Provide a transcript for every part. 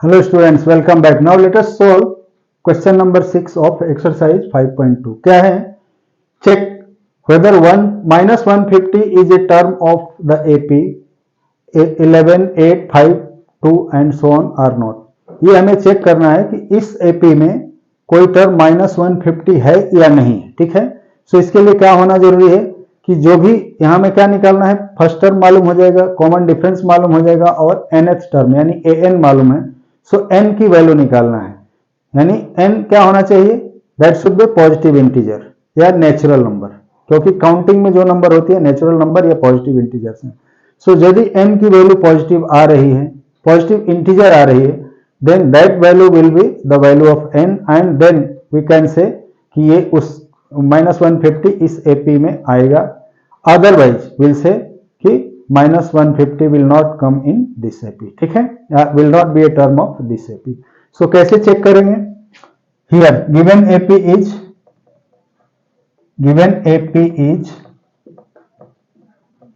Hello students, welcome back. Now let us solve question number 6 of exercise 5.2. क्या है? Check whether 150 is a term of the AP 11, 8, 5, 2 and so on or not. ये हमें check करना है कि इस AP में कोई टर्म -150 है या नहीं, ठीक है। सो इसके लिए क्या होना जरूरी है कि जो भी यहां में क्या निकालना है, फर्स्ट टर्म मालूम हो जाएगा, कॉमन डिफरेंस मालूम हो जाएगा और nth टर्म यानी an मालूम है। सो n की वैल्यू निकालना है, यानी n क्या होना चाहिए, that should be positive integer या नेचुरल नंबर, क्योंकि काउंटिंग में जो नंबर होती है नेचुरल नंबर या पॉजिटिव इंटीजर्स हैं। सो यदि n की वैल्यू पॉजिटिव आ रही है, पॉजिटिव इंटीजर आ रही है, then that value will be the value of n and then we can say कि ये उस -150 इस एपी में आएगा। अदरवाइज विल से कि -150 will not come in this AP, ठीक है, will not be a term of this AP. So कैसे चेक करेंगे? Here given AP is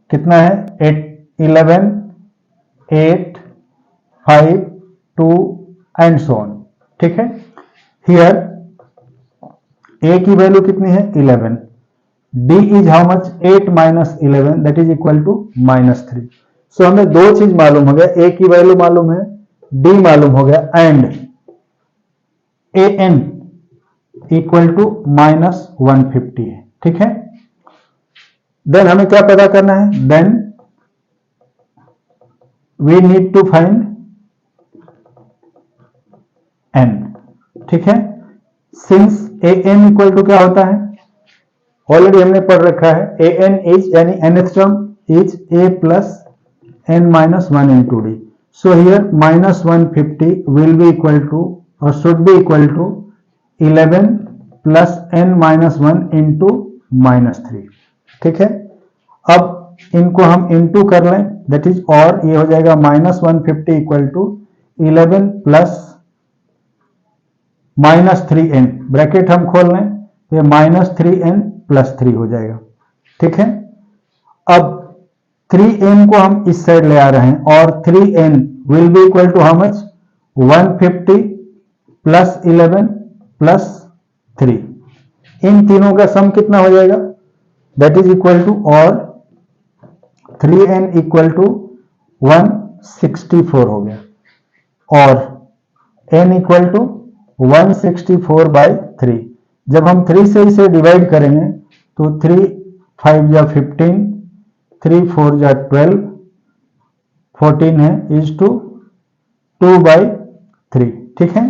कितना है, 11, 8, 5, 2 and so on, ठीक है। Here A की वैल्यू कितनी है, 11. D is how much, 8 minus 11 that is equal to -3. So हमें दो चीज मालूम हो गया, A की वैल्यू मालूम है, D मालूम हो गया एंड AN इक्वल टू -150 है, ठीक है। देन हमें क्या पता करना है, then we need to find N, ठीक है। सिंस AN इक्वल टू क्या होता है, ऑलरेडी हमने पढ़ रखा है, an इज यानी nth term is a plus n minus 1 into d. So here -150 will be equal to और should be equal to 11 plus n minus 1 into -3, ठीक है। अब इनको हम इंटू कर लें, दैट इज और ये हो जाएगा -150 equal to 11 plus -3n, bracket हम खोल लें तो -3n प्लस 3 हो जाएगा, ठीक है। अब 3n को हम इस साइड ले आ रहे हैं और 3n will be equal to how much, 150 plus 11 plus 3, इन तीनों का सम कितना हो जाएगा, दैट इज इक्वल टू और 3n इक्वल टू 164 हो गया और n इक्वल टू 164/3। जब हम 3 से इसे डिवाइड करेंगे तो 3 5 जा 15, 3 4 जा 12, 14 है इज टू 2/3, ठीक है।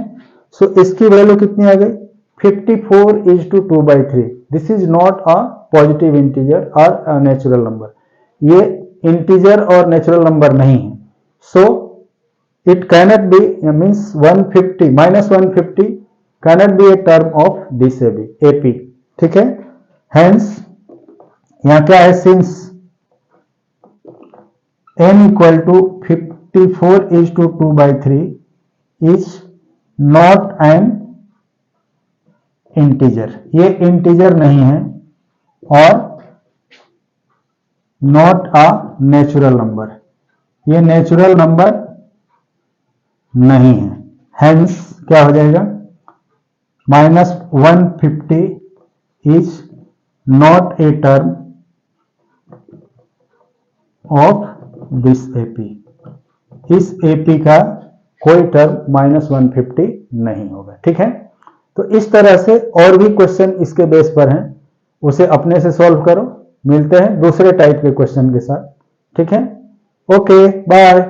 सो इसकी वैल्यू कितनी आ गई, 54 is to 2/3। This is not a positive integer और नेचुरल नंबर, ये इंटीजर और नेचुरल नंबर नहीं है। So it cannot be means 150 -150 cannot be a term of this AP, ठीक है। Hence यहां क्या है, since n equal to 54 is to 2/3 is not an integer, ये इंटीजर नहीं है और not a natural number, ये नेचुरल नंबर नहीं है। Hence क्या हो जाएगा, -150 is not a term of this AP, इस AP का कोई टर्म -150 नहीं होगा, ठीक है। तो इस तरह से और भी क्वेश्चन इसके बेस पर हैं, उसे अपने से सॉल्व करो। मिलते हैं दूसरे टाइप के क्वेश्चन के साथ, ठीक है। Okay bye.